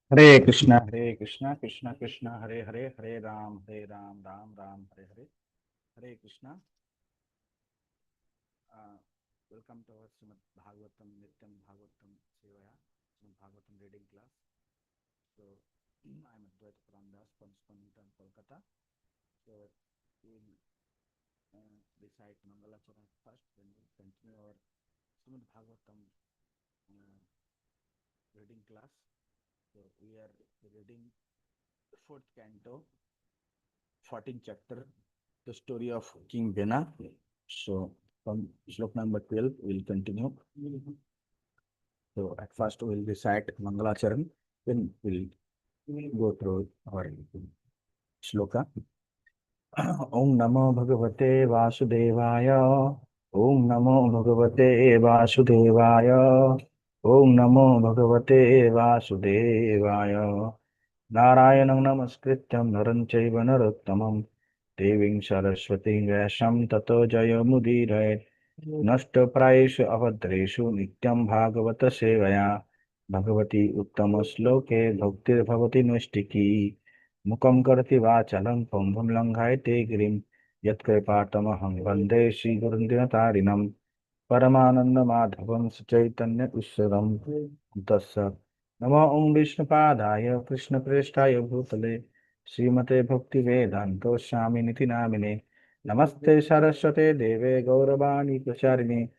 Hare Krishna Krishna Hare Hare, Hare Ram, Ram Ram, Hare Hare. Hare Krishna. Uh, Welcome to our Srimad Bhagavatam, Nityam Bhagavatam Sevaya, Srimad Bhagavatam reading class. So, I'm Advaita Pran from Newtown, Kolkata. So, we'll recite Mangala Charan first, then we'll continue our Srimad Bhagavatam uh, reading class. So, we are reading the fourth canto, 14th chapter, the story of King Vena. So, from slok number 12, we'll continue. So, at first, we'll recite Mangalacharan, then we'll go through our shloka. Om Namo Bhagavate Vasudevaya. Om Namo Bhagavate Vasudevaya. Om Namo Bhagavate Vasudevaya. Narayanam Namaskrityam Naram Chaiva Narottamam Deving Saraswati Vyasam Tato Jayamudire Nashtaprayeshu Avadreshu Nityam Bhagavata Sevaya Bhagavati Uttama Sloke Bhaktir Bhavati Nustiki Mukam Karati Vachalam Pambham Langhaite Girim Yat Kripatamaham Vande Shri Gurundinatarinam Paramananda Madhavam Chaitanya Usharam Dasa Namo Om Vishnupadaya Krishna Prestaya Bhutale Srimate Bhakti Vedanto Swami Niti Namine Namaste Saraswate Deve Gauravani Pracharine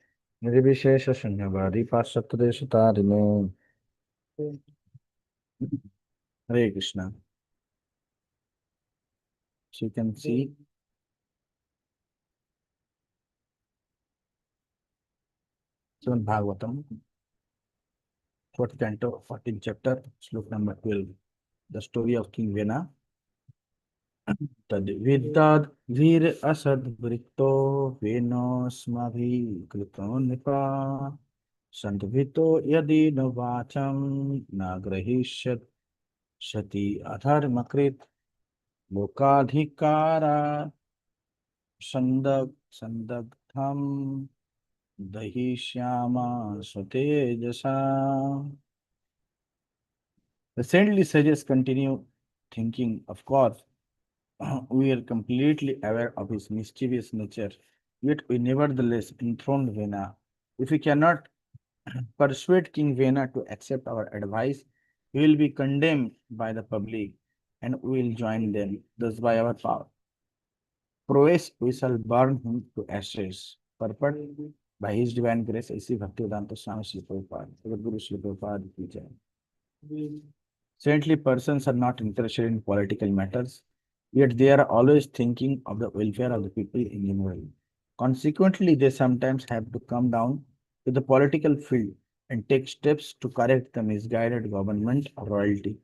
Nirvishesha Shunyavadi Pasattade Sutarine. Hare Krishna. So you can see Srimad Bhagavatam, 4th canto, 14th chapter, slok number 12, the story of King Vena. तद्विद्याद् वीर असद्वृत्तो वेनोऽस्माभिः नृपा सन्धवितो यदि न वाचं न गृहीष्यत् सति अधर्मकृत् लोकाधिकारा संदग्धं दहिष्यामा स्वतेजसा. The saintly sages continue thinking, of course, we are completely aware of his mischievous nature, yet we nevertheless enthrone Vena. If we cannot persuade King Vena to accept our advice, we will be condemned by the public and we will join them. Thus, by our power, prowess, we shall burn him to ashes. Purport by his divine grace, I.C. Bhaktivedanta Swami Srila Prabhupada, Guru Srila Prabhupada ki jai. Saintly persons are not interested in political matters, yet they are always thinking of the welfare of the people in general. Consequently, they sometimes have to come down to the political field and take steps to correct the misguided government or royalty.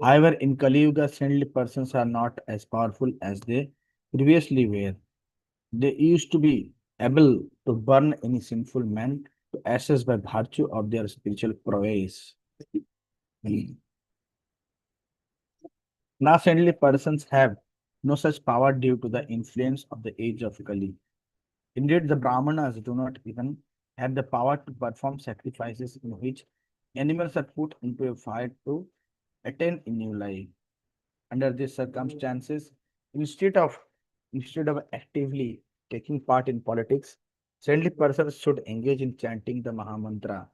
However, in Kali Yuga, saintly persons are not as powerful as they previously were. They used to be able to burn any sinful man to ashes by virtue of their spiritual prowess. Now, saintly persons have no such power due to the influence of the age of Kali. Indeed, the Brahmanas do not even have the power to perform sacrifices in which animals are put into a fire to attain a new life. Under these circumstances, instead of instead of actively taking part in politics, saintly persons should engage in chanting the Mahamantra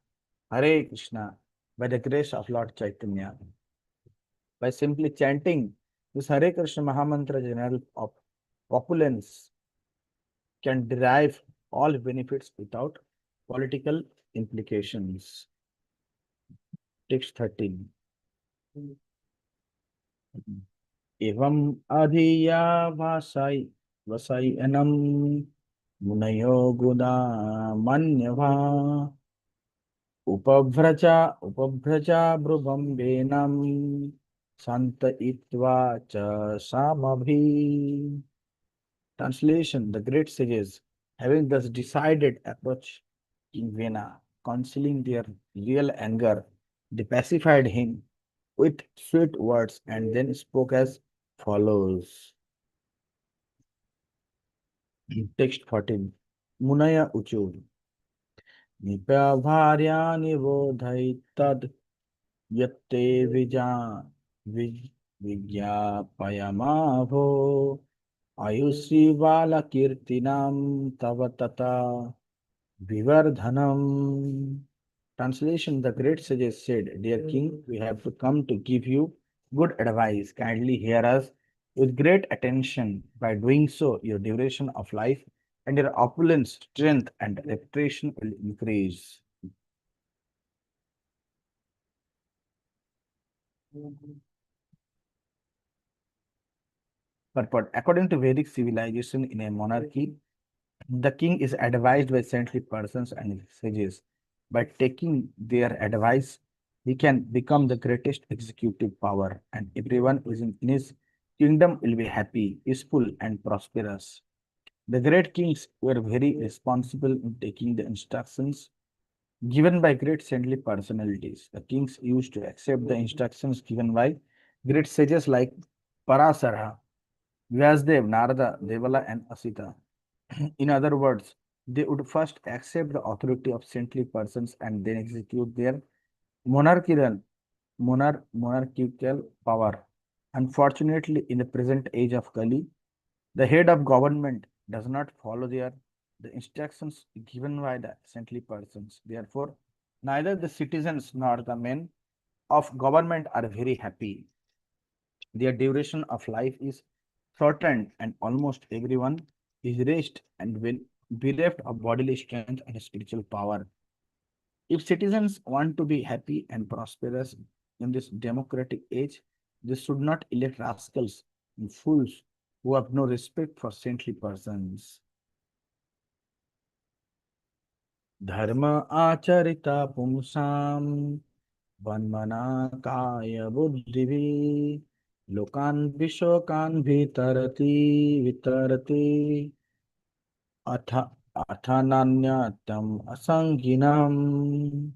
Hare Krishna by the grace of Lord Chaitanya. By simply chanting this Hare Krishna Mahamantra, general of opulence can derive all benefits without political implications. Text 13. Evam adhiya vasayanam munayo guda manyava upavraja brubam venam santa itva cha samabhi. Translation: the great sages, having thus decided, approach King Vena, concealing their real anger, they pacified him with sweet words and then spoke as follows. Text 14. Munaya Uchu. Nipya bharya nivodhaitad Yatte vij, vigyapayamavo ayusri vala kirtinam tavatata vivardhanam. Translation: The great sages said, Dear king, we have to come to give you good advice. Kindly hear us with great attention. By doing so, your duration of life and your opulence, strength, and reputation will increase. But according to Vedic civilization in a monarchy, the king is advised by saintly persons and sages. By taking their advice, he can become the greatest executive power, and everyone is in his kingdom will be happy, peaceful, and prosperous. The great kings were very responsible in taking the instructions given by great saintly personalities. The kings used to accept the instructions given by great sages like Parasara, Vyasdev, Narada, Devala, and Asita. In other words, they would first accept the authority of saintly persons and then execute their monarchical, monarchical power. Unfortunately, in the present age of Kali, the head of government does not follow the instructions given by the saintly persons. Therefore, neither the citizens nor the men of government are very happy. Their duration of life is shortened, and almost everyone is raised and will bereft of bodily strength and spiritual power. If citizens want to be happy and prosperous in this democratic age, they should not elect rascals and fools who have no respect for saintly persons. Dharma acharita pumsam vanmana kaya buddhivi lokan vishokan vitarati अथ अथान्यतम asanginam.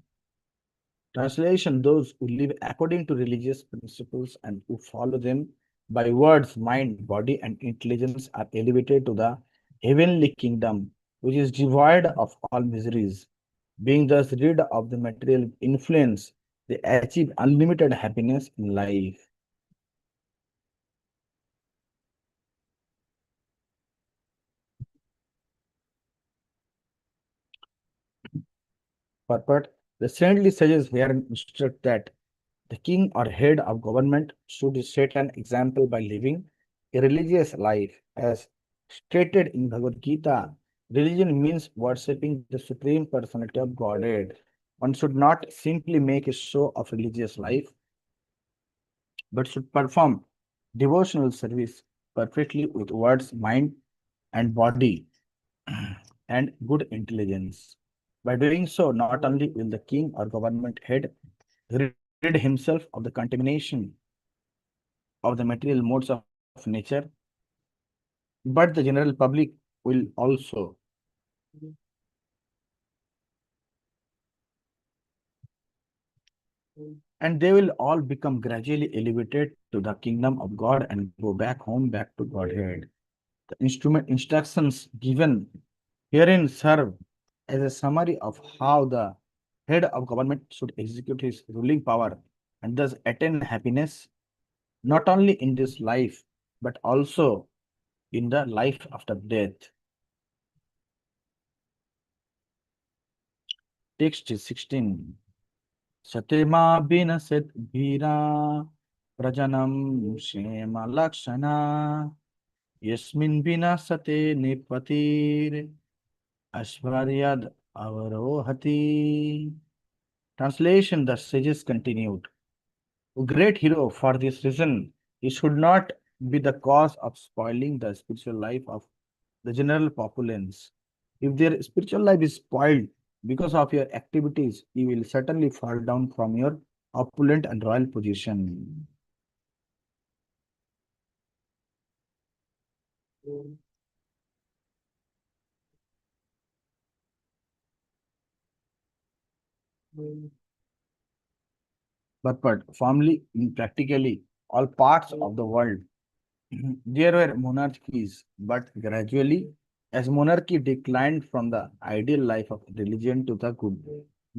Translation: Those who live according to religious principles and who follow them by words, mind, body, and intelligence are elevated to the heavenly kingdom, which is devoid of all miseries. Being thus rid of the material influence, they achieve unlimited happiness in life. Purport: The saintly sages here instruct that the king or head of government should set an example by living a religious life. As stated in Bhagavad Gita, religion means worshipping the Supreme Personality of Godhead. One should not simply make a show of religious life, but should perform devotional service perfectly with words, mind, and body, and good intelligence. By doing so, not only will the king or government head rid himself of the contamination of the material modes of nature, but the general public will also, and they will all become gradually elevated to the kingdom of God and go back home, back to Godhead. The instructions given herein serve as a summary of how the head of government should execute his ruling power and thus attain happiness not only in this life but also in the life after death. Text is 16. Satima binaset bhira prajanam shema lakshana yasmin binasate nipatir ashvaryad avarohati. Translation: The sages continued. O great hero, for this reason, you should not be the cause of spoiling the spiritual life of the general populace. If their spiritual life is spoiled because of your activities, you will certainly fall down from your opulent and royal position. But firmly, in practically all parts of the world, there were monarchies, but gradually, as monarchy declined from the ideal life of religion to the good,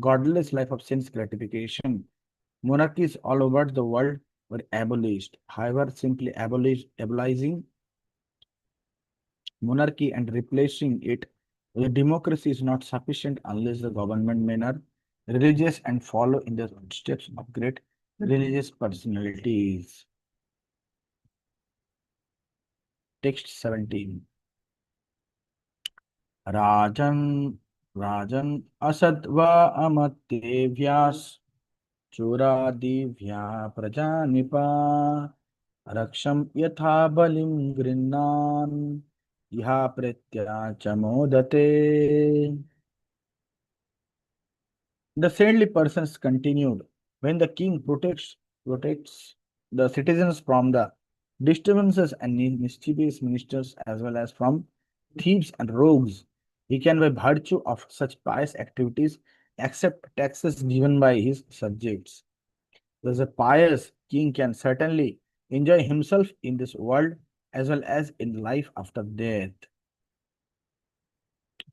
godless life of sense gratification, Monarchies all over the world were abolished. However, simply abolishing monarchy and replacing it with democracy is not sufficient unless the government men are religious and follow in the steps of great religious personalities. Text 17. Rajan Rajan Asadva Amatevyas Churadivyā Prajanipa Raksham Yatha Balim Grinnan Iha Pretya Chamodate. The saintly persons continued, when the king protects the citizens from the disturbances and mischievous ministers as well as from thieves and rogues, he can by virtue of such pious activities accept taxes given by his subjects. Thus a pious king can certainly enjoy himself in this world as well as in life after death.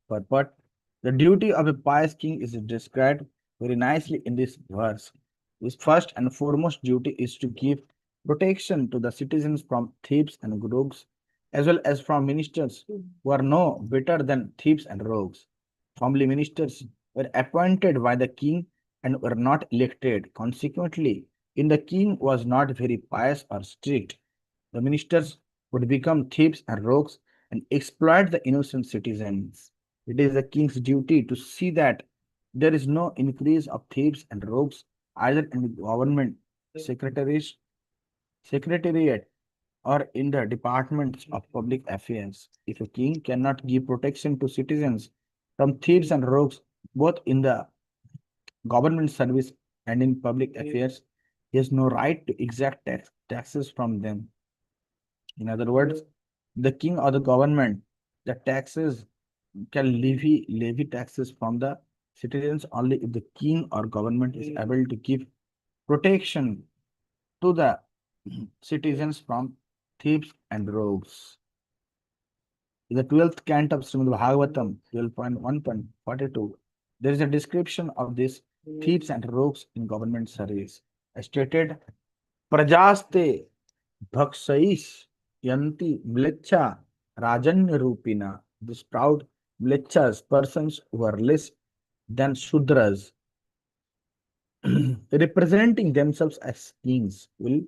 But the duty of a pious king is described very nicely in this verse. His first and foremost duty is to give protection to the citizens from thieves and rogues, as well as from ministers who are no better than thieves and rogues. Formerly, ministers were appointed by the king and were not elected. Consequently, in the king was not very pious or strict, the ministers would become thieves and rogues and exploit the innocent citizens. It is the king's duty to see that there is no increase of thieves and rogues either in the government secretaries, secretariat or in the departments of public affairs. If a king cannot give protection to citizens from thieves and rogues, both in the government service and in public affairs, he has no right to exact taxes from them. In other words, the king or the government, the taxes can levy taxes from the citizens only if the king or government is able to give protection to the citizens from thieves and rogues. In the 12th canto of Srimad Bhagavatam, 12.1.42, there is a description of these thieves and rogues in government service. As stated, Prajaste Bhaksais Yanti Mlecha Rajanya Rupina. These proud Mlechas, persons who are less than Shudras, representing themselves as kings, will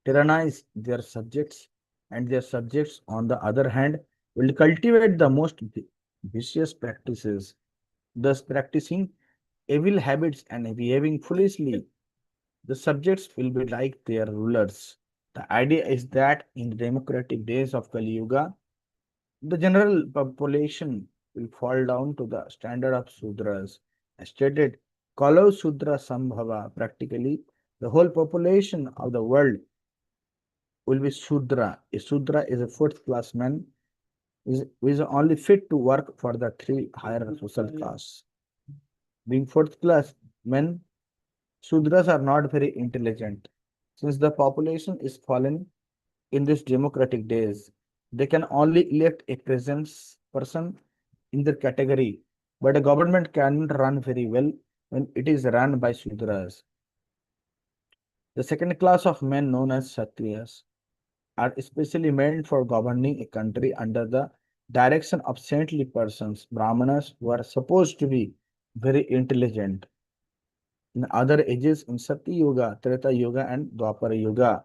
tyrannize their subjects, and their subjects, on the other hand, will cultivate the most vicious practices, thus practicing evil habits and behaving foolishly. The subjects will be like their rulers. The idea is that in the democratic days of Kali Yuga, the general population will fall down to the standard of Sudras. As stated, Kalo Sudra Sambhava, practically the whole population of the world will be Sudra. A Sudra is a fourth class man who is only fit to work for the three higher social castes. Being fourth class men, Sudras are not very intelligent. Since the population is fallen in these democratic days, they can only elect a presence person in their category, but a government cannot run very well when it is run by Sudras. The second class of men, known as Kshatriyas, are especially meant for governing a country under the direction of saintly persons, Brahmanas, who are supposed to be very intelligent. In other ages, in Satya Yuga, Treta Yuga, and Dwapara Yuga,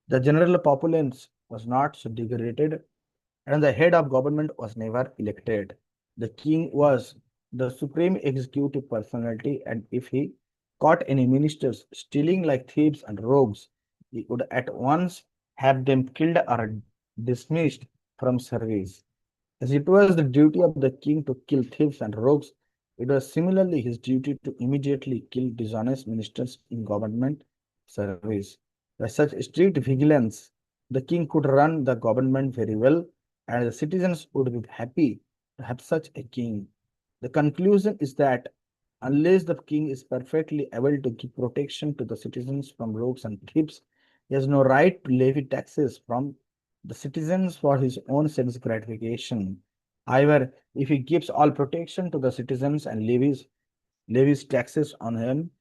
the general populace was not so degraded, and the head of government was never elected. The king was the supreme executive personality, and if he caught any ministers stealing like thieves and rogues, he would at once have them killed or dismissed from service. As it was the duty of the king to kill thieves and rogues, it was similarly his duty to immediately kill dishonest ministers in government service. By such strict vigilance, the king could run the government very well, and the citizens would be happy to have such a king. The conclusion is that unless the king is perfectly able to give protection to the citizens from rogues and thieves, he has no right to levy taxes from the citizens for his own sense gratification. However, if he gives all protection to the citizens and levies taxes on him,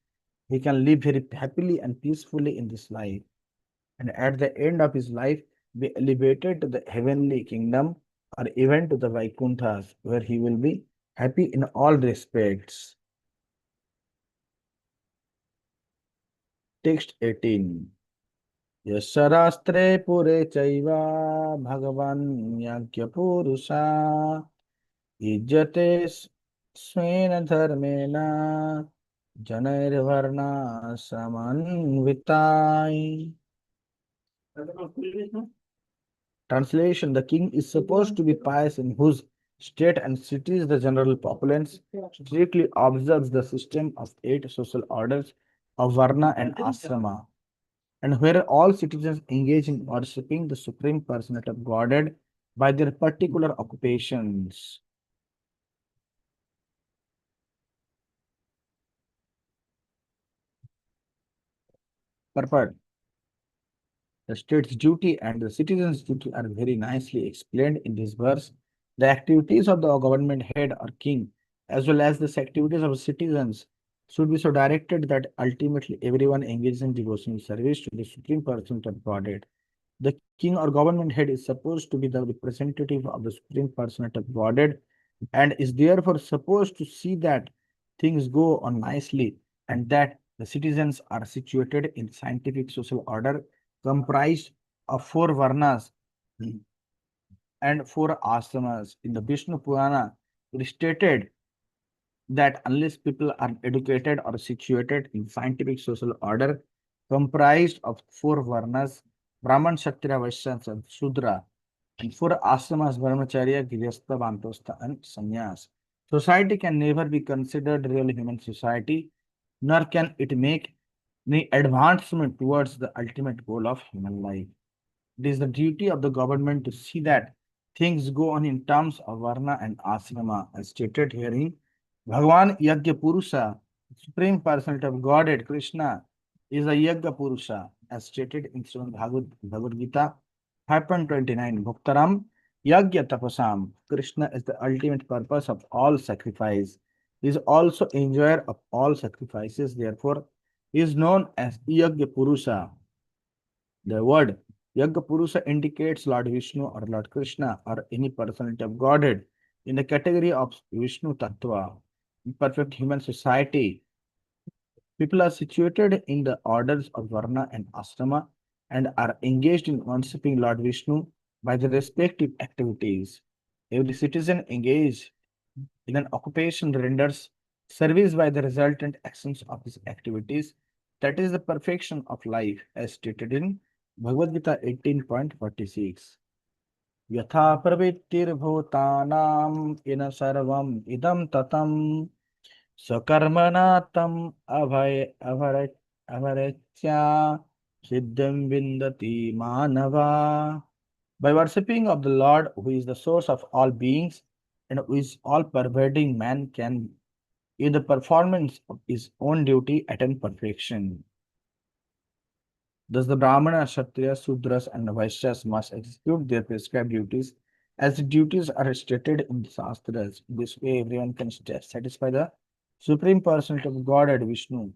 he can live very happily and peacefully in this life, and at the end of his life be elevated to the heavenly kingdom or even to the Vaikunthas, where he will be happy in all respects. Text 18. यशरास्त्रे पुरे चैव भगवान् यज्ञपुरुषा युज्यते स्वेन धर्मेण जनैर्वर्णाश्रमान्विताः. Translation: the king is supposed to be pious, in whose state and cities the general populace strictly observes the system of 8 social orders of Varna and Asrama, and where all citizens engage in worshipping the Supreme Personality of Godhead by their particular occupations. Purport: the state's duty and the citizen's duty are very nicely explained in this verse. The activities of the government head or king, as well as the activities of citizens, should be so directed that ultimately everyone engages in devotional service to the Supreme Personality of Godhead. The king or government head is supposed to be the representative of the Supreme Personality of Godhead and is therefore supposed to see that things go on nicely and that the citizens are situated in scientific social order comprised of 4 varnas and 4 ashramas. In the Vishnu Purana, it is stated that unless people are educated or situated in scientific social order comprised of 4 varnas, Brahman, Kshatriya, Vaishya, and Shudra, and 4 ashramas, Brahmacharya, Grihastha, Vantostha, and Sannyas. Society can never be considered real human society, nor can it make any advancement towards the ultimate goal of human life. It is the duty of the government to see that things go on in terms of Varna and Asrama, as stated here in Bhagavan Yagya Purusha, Supreme Personality of Godhead, Krishna, is a Yagya Purusha, as stated in Srimad Bhagavad Gita 5.29. Bhaktaram Yagya Tapasam. Krishna is the ultimate purpose of all sacrifice. He is also enjoyer of all sacrifices, therefore, he is known as Yagya Purusha. The word Yagya Purusha indicates Lord Vishnu or Lord Krishna or any personality of Godhead in the category of Vishnu Tattva. In perfect human society, people are situated in the orders of Varna and Asrama and are engaged in worshipping Lord Vishnu by the respective activities. Every citizen engaged in an occupation renders service by the resultant actions of his activities. That is the perfection of life, as stated in Bhagavad Gita 18.46. यथा प्रवृत्तिर्भूतानां येन सर्वम् इदं ततं स्वकर्मणा तम् अभरत्या सिद्धिं विन्दति मानवा. By worshipping of the Lord, who is the source of all beings and who is all pervading, man can, in the performance of his own duty, attain perfection. Thus, the Brahmana, Kshatriyas, Sudras, and Vaishyas must execute their prescribed duties as the duties are stated in the Shastras. In this way, everyone can satisfy the Supreme Personality of Godhead Vishnu.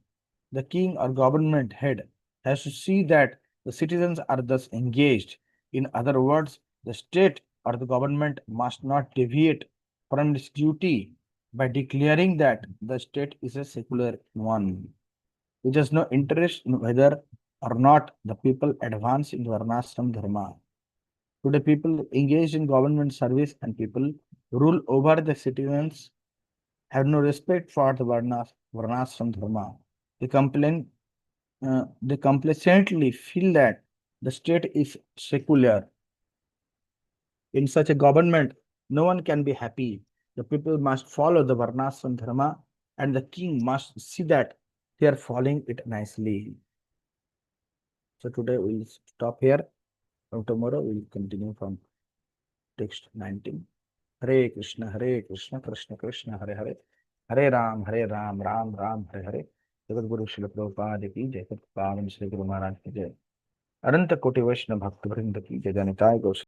The king or government head has to see that the citizens are thus engaged. In other words, the state or the government must not deviate from its duty by declaring that the state is a secular one, which has no interest in whether or not the people advance in Varnashram Dharma. Today, people engaged in government service and people rule over the citizens have no respect for the Varnashram Dharma. They complain, they complacently feel that the state is secular. In such a government, no one can be happy. The people must follow the Varnashram Dharma, and the king must see that they are following it nicely. So today we'll stop here. From tomorrow we'll continue from text 19. Hare Krishna, Krishna Krishna, Hare Hare, Hare Ram, Ram Ram, Hare Hare. Jagat Guru Srila Prabhupada ki jai, Pavan Shri Guru Maharaj ki jai, Ananta Koti Vaishnava Bhakta Vrinda ki jai, Janitai Goswami